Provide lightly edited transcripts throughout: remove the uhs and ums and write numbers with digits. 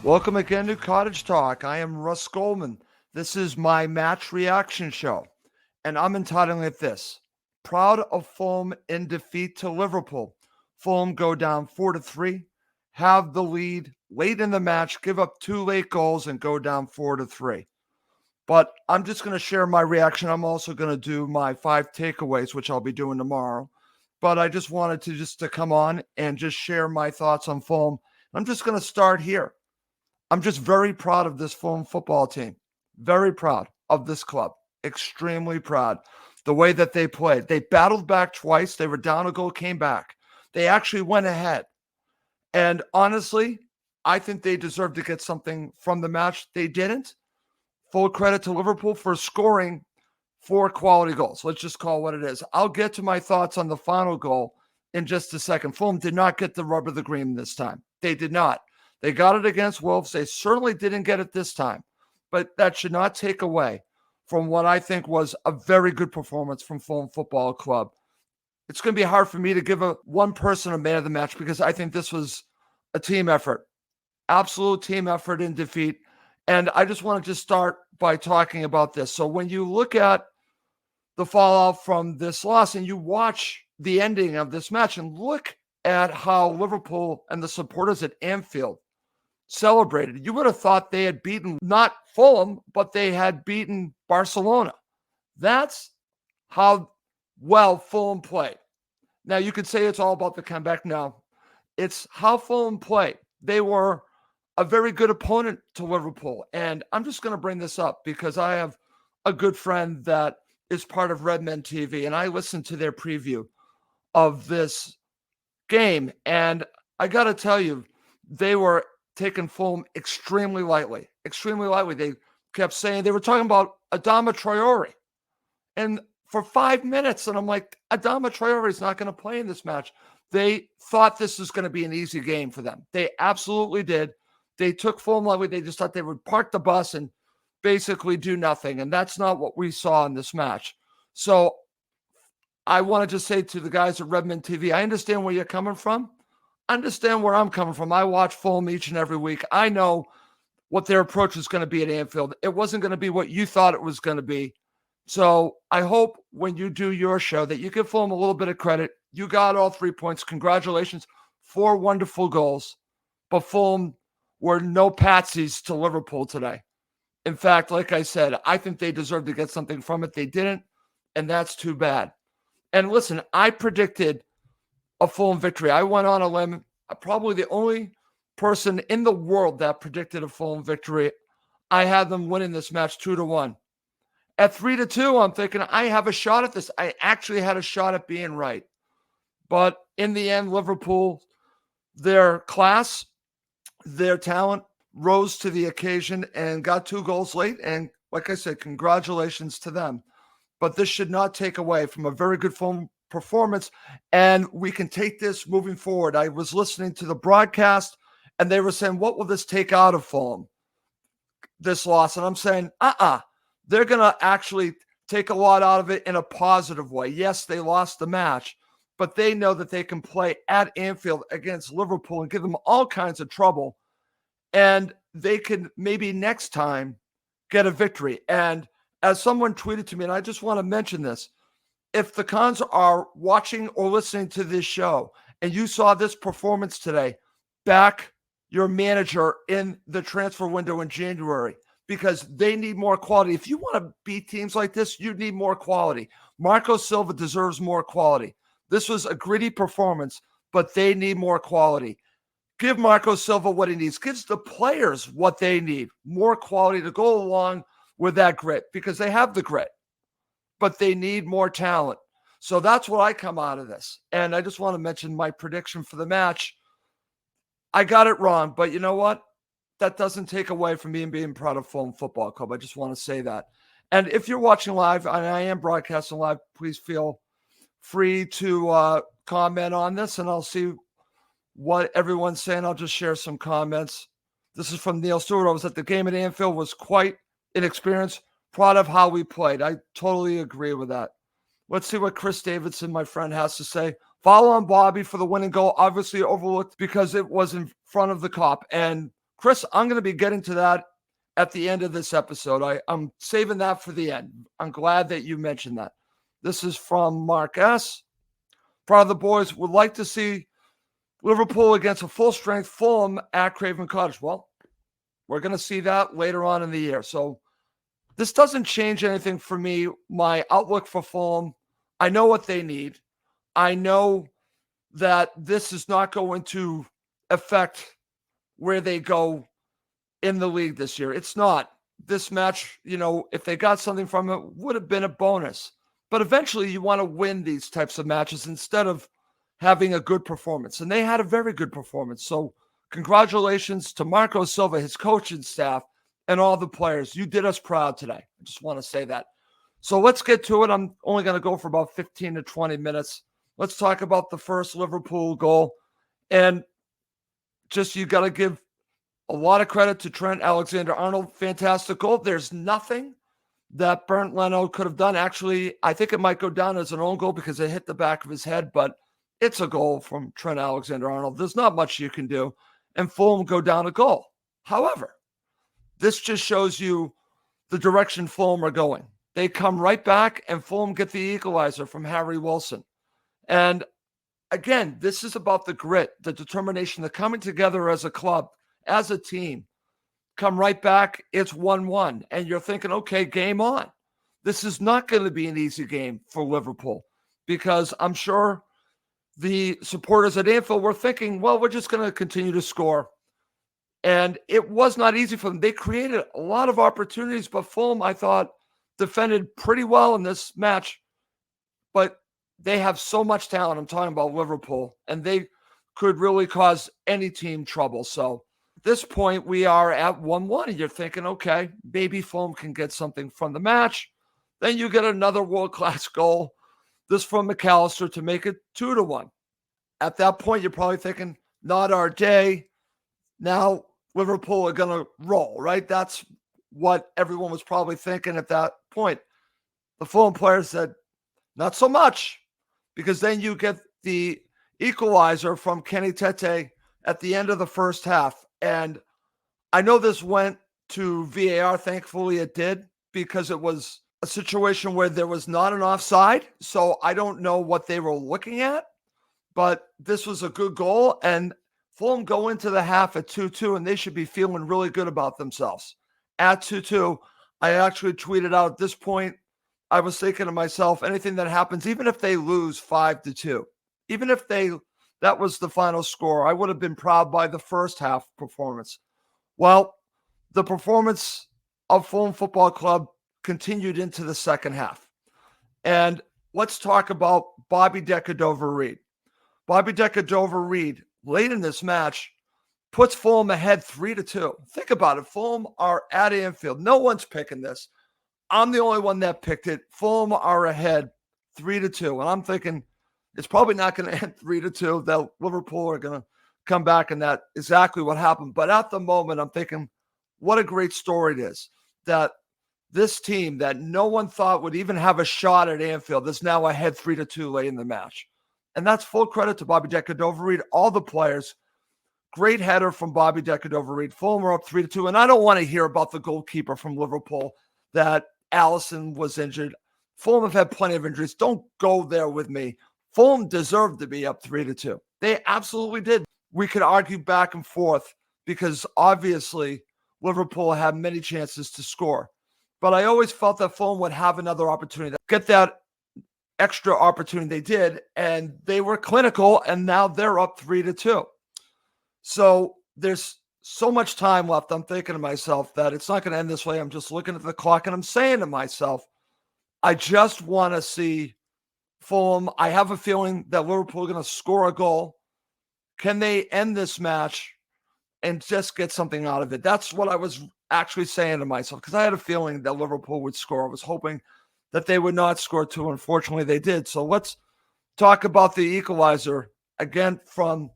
Welcome again to Cottage Talk. I am Russ Goldman. This is my match reaction show, and I'm entitling it this: Proud of Fulham in defeat to Liverpool. Fulham go down 4-3, have the lead late in the match, give up 2 late goals, and go down 4-3. But I'm just going to share my reaction. I'm also going to do my 5 takeaways, which I'll be doing tomorrow. But I just wanted to come on and just share my thoughts on Fulham. I'm just going to start here. I'm just very proud of this Fulham football team. Very proud of this club. Extremely proud. The way that they played. They battled back twice. They were down a goal, came back. They actually went ahead. And honestly, I think they deserved to get something from the match. They didn't. Full credit to Liverpool for scoring 4 quality goals. Let's just call it what it is. I'll get to my thoughts on the final goal in just a second. Fulham did not get the rub of the green this time. They did not. They got it against Wolves. They certainly didn't get it this time. But that should not take away from what I think was a very good performance from Fulham Football Club. It's going to be hard for me to give one person a man of the match because I think this was a team effort. Absolute team effort in defeat. And I just want to start by talking about this. So when you look at the fallout from this loss and you watch the ending of this match and look at how Liverpool and the supporters at Anfield celebrated, you would have thought they had beaten not Fulham, but they had beaten Barcelona. That's how well Fulham played. Now, you could say it's all about the comeback. No, it's how Fulham played. They were a very good opponent to Liverpool. And I'm just going to bring this up because I have a good friend that is part of Redmen TV, and I listened to their preview of this game. And I got to tell you, they were taking Fulham extremely lightly. Extremely lightly. They kept saying, they were talking about Adama Traore. And for 5 minutes, and I'm like, Adama Traore is not going to play in this match. They thought this was going to be an easy game for them. They absolutely did. They took Fulham lightly. They just thought they would park the bus and basically do nothing. And that's not what we saw in this match. So I want to just say to the guys at Redmen TV, I understand where you're coming from. I understand where I'm coming from. I watch Fulham each and every week. I know what their approach was going to be at Anfield. It wasn't going to be what you thought it was going to be. So I hope when you do your show that you give Fulham a little bit of credit. You got all 3 points. Congratulations. 4 wonderful goals. But Fulham were no patsies to Liverpool today. In fact, like I said, I think they deserved to get something from it. They didn't, and that's too bad. And listen, I predicted a Fulham victory. I went on a limb. Probably the only person in the world that predicted a Fulham victory. I had them winning this match 2-1. At 3-2, I'm thinking I have a shot at this. I actually had a shot at being right. But in the end, Liverpool, their class, their talent rose to the occasion and got 2 goals late. And like I said, congratulations to them. But this should not take away from a very good Fulham performance. And we can take this moving forward. I was listening to the broadcast and they were saying, what will this take out of Fulham, this loss? And I'm saying, they're going to actually take a lot out of it in a positive way. Yes, they lost the match, but they know that they can play at Anfield against Liverpool and give them all kinds of trouble. And they can maybe next time get a victory. And as someone tweeted to me, and I just want to mention this, if the Cons are watching or listening to this show and you saw this performance today, back your manager in the transfer window in January because they need more quality. If you want to beat teams like this, you need more quality. Marco Silva deserves more quality. This was a gritty performance, but they need more quality. Give Marco Silva what he needs. Gives the players what they need, more quality to go along with that grit because they have the grit, but they need more talent. So that's what I come out of this. And I just want to mention my prediction for the match. I got it wrong, but you know what? That doesn't take away from me being proud of Fulham Football Club. I just want to say that. And if you're watching live, and I am broadcasting live, please feel free to comment on this, and I'll see what everyone's saying. I'll just share some comments. This is from Neil Stewart. I was at the game at Anfield, was quite an experience. Proud of how we played. I totally agree with that. Let's see what Chris Davidson, my friend, has to say. Follow on Bobby for the winning goal. Obviously overlooked because it was in front of the cop. And Chris, I'm going to be getting to that at the end of this episode. I'm saving that for the end. I'm glad that you mentioned that. This is from Mark S. Proud of the boys. Would like to see Liverpool against a full-strength Fulham at Craven Cottage. Well, we're going to see that later on in the year. So this doesn't change anything for me. My outlook for Fulham, I know what they need. I know that this is not going to affect where they go in the league this year. It's not. This match, if they got something from it, would have been a bonus. But eventually you want to win these types of matches instead of having a good performance. And they had a very good performance. So congratulations to Marco Silva, his coaching staff, and all the players. You did us proud today. I just want to say that. So let's get to it. I'm only going to go for about 15 to 20 minutes. Let's talk about the first Liverpool goal. And just you got to give a lot of credit to Trent Alexander-Arnold. Fantastic goal. There's nothing that Bernd Leno could have done. Actually, I think it might go down as an own goal because it hit the back of his head, but it's a goal from Trent Alexander-Arnold. There's not much you can do, and Fulham go down a goal. However, this just shows you the direction Fulham are going. They come right back, and Fulham get the equalizer from Harry Wilson. And again, this is about the grit, the determination, the coming together as a club, as a team. Come right back, it's 1-1. And you're thinking, okay, game on. This is not going to be an easy game for Liverpool because I'm sure the supporters at Anfield were thinking, well, we're just going to continue to score. And it was not easy for them. They created a lot of opportunities, but Fulham, I thought, defended pretty well in this match. But they have so much talent. I'm talking about Liverpool, and they could really cause any team trouble. So at this point, we are at 1-1, and you're thinking, okay, maybe Fulham can get something from the match. Then you get another world-class goal, this from McAllister, to make it 2-1. At that point, you're probably thinking, not our day. Now Liverpool are going to roll, right? That's what everyone was probably thinking at that point. The Fulham players said, not so much, because then you get the equalizer from Kenny Tete at the end of the first half. And I know this went to VAR. Thankfully, it did, because it was a situation where there was not an offside. So I don't know what they were looking at, but this was a good goal. And Fulham go into the half at 2-2, and they should be feeling really good about themselves. At 2-2, I actually tweeted out at this point, I was thinking to myself, anything that happens, even if they lose 5-2, even if that was the final score, I would have been proud by the first half performance. Well, the performance of Fulham Football Club continued into the second half. And let's talk about Bobby Decordova-Reid. Bobby Decordova-Reid, late in this match, puts Fulham ahead 3-2. Think about it. Fulham are at Anfield. No one's picking this. I'm the only one that picked it. Fulham are ahead 3-2. And I'm thinking it's probably not going to end 3-2. That Liverpool are going to come back, and that exactly what happened. But at the moment, I'm thinking, what a great story it is that this team that no one thought would even have a shot at Anfield is now ahead 3-2 late in the match. And that's full credit to Bobby Decordova-Reid, all the players. Great header from Bobby Decordova-Reid. Fulham are up 3-2. And I don't want to hear about the goalkeeper from Liverpool that Allison was injured. Fulham have had plenty of injuries. Don't go there with me. Fulham deserved to be up 3-2. They absolutely did. We could argue back and forth because obviously Liverpool had many chances to score. But I always felt that Fulham would have another opportunity. Get that extra opportunity they did, and they were clinical, and now they're up 3-2. So there's so much time left. I'm thinking to myself that it's not going to end this way. I'm just looking at the clock, and I'm saying to myself, I just want to see Fulham. I have a feeling that Liverpool are going to score a goal. Can they end this match and just get something out of it? That's what I was actually saying to myself, because I had a feeling that Liverpool would score. I was hoping that they would not score too. Unfortunately, they did. So let's talk about the equalizer again from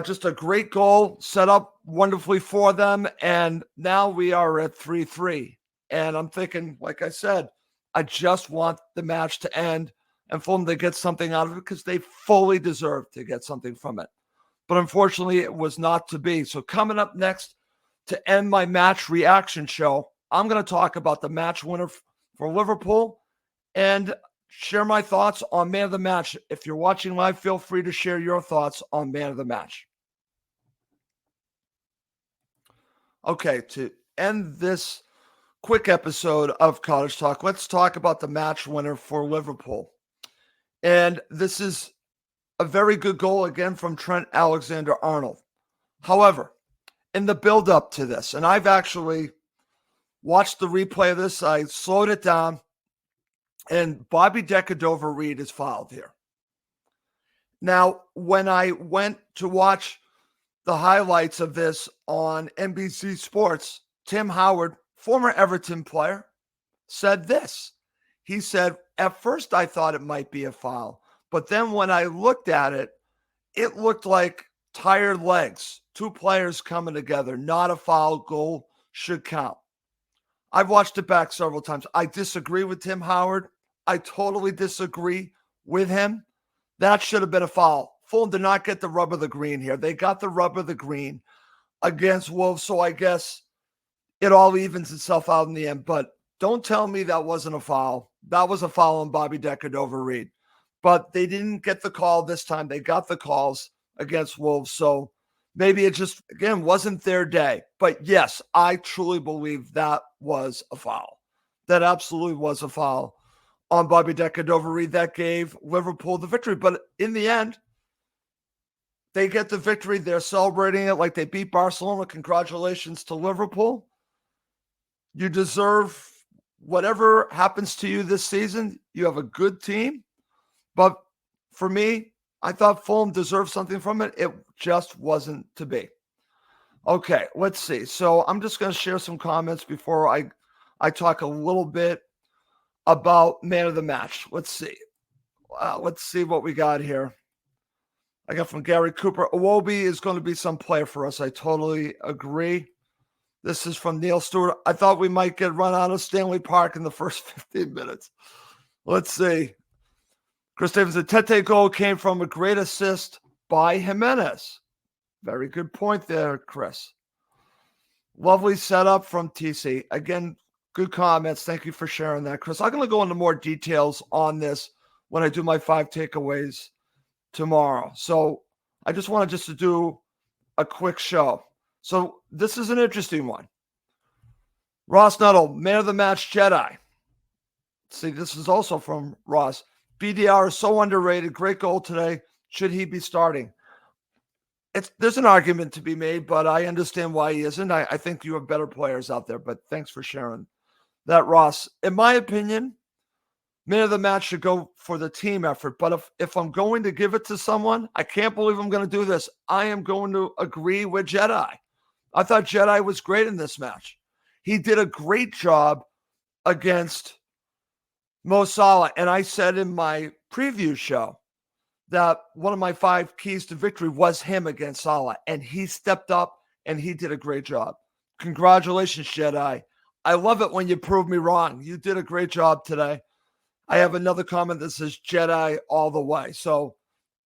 just a great goal set up wonderfully for them. And now we are at 3-3. And I'm thinking, like I said, I just want the match to end and Fulham to get something out of it because they fully deserve to get something from it. But unfortunately, it was not to be. So coming up next, to end my match reaction show, I'm going to talk about the match winner for Liverpool and share my thoughts on man of the match. If you're watching live, feel free to share your thoughts on man of the match. Okay, to end this quick episode of Cottage Talk, let's talk about the match winner for Liverpool. And this is a very good goal again from Trent Alexander-Arnold. However, in the build-up to this, and I've actually watched the replay of this, I slowed it down, and Bobby Decordova-Reid is fouled here. Now, when I went to watch the highlights of this on NBC Sports, Tim Howard, former Everton player, said this. He said, at first I thought it might be a foul, but then when I looked at it, it looked like tired legs, two players coming together, not a foul, goal should count. I've watched it back several times. I disagree with Tim Howard. I totally disagree with him. That should have been a foul. Fulham did not get the rub of the green here. They got the rub of the green against Wolves, so I guess it all evens itself out in the end. But don't tell me that wasn't a foul. That was a foul on Bobby Decordova-Reid. But they didn't get the call this time. They got the calls against Wolves. So maybe it just, again, wasn't their day. But yes, I truly believe that was a foul. That absolutely was a foul on Bobby Decordova-Reid that gave Liverpool the victory. But in the end, they get the victory. They're celebrating it like they beat Barcelona. Congratulations to Liverpool. You deserve whatever happens to you this season. You have a good team. But for me, I thought Fulham deserved something from it. It just wasn't to be. Okay, let's see. So I'm just going to share some comments before I talk a little bit about man of the match. Let's see. Let's see what we got here. I got from Gary Cooper. Iwobi is going to be some player for us. I totally agree. This is from Neil Stewart. I thought we might get run out of Stanley Park in the first 15 minutes. Let's see. Chris Davis, the Tete goal came from a great assist by Jimenez. Very good point there, Chris. Lovely setup from TC. Again, good comments. Thank you for sharing that, Chris. I'm going to go into more details on this when I do my 5 takeaways tomorrow. So I just wanted to do a quick show. So this is an interesting one. Ross Nuttall, man of the match, Jedi. See, this is also from Ross. BDR is so underrated. Great goal today. Should he be starting? There's an argument to be made, but I understand why he isn't. I think you have better players out there, but thanks for sharing that, Ross. In my opinion, man of the match should go for the team effort. But if I'm going to give it to someone, I can't believe I'm going to do this. I am going to agree with Jedi. I thought Jedi was great in this match. He did a great job against Mo Salah. And I said in my preview show that one of my 5 keys to victory was him against Salah. And he stepped up and he did a great job. Congratulations, Jedi. I love it when you prove me wrong. You did a great job today. I have another comment that says Jedi all the way. So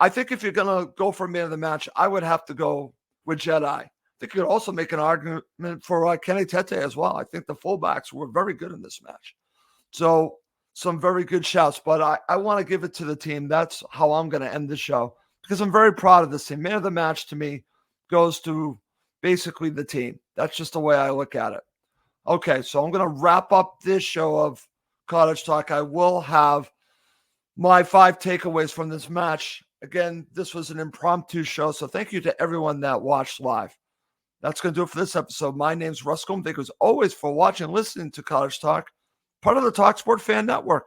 I think if you're going to go for man of the match, I would have to go with Jedi. I think you could also make an argument for Kenny Tete as well. I think the fullbacks were very good in this match. So some very good shouts, but I want to give it to the team. That's how I'm going to end the show because I'm very proud of this team. Man of the match to me goes to basically the team. That's just the way I look at it. Okay, so I'm going to wrap up this show of Cottage Talk. I will have my 5 takeaways from this match. Again, this was an impromptu show, so thank you to everyone that watched live. That's going to do it for this episode. My name's Russ Goldman. Thank you as always for watching and listening to Cottage Talk, part of the talkSPORT Fan Network.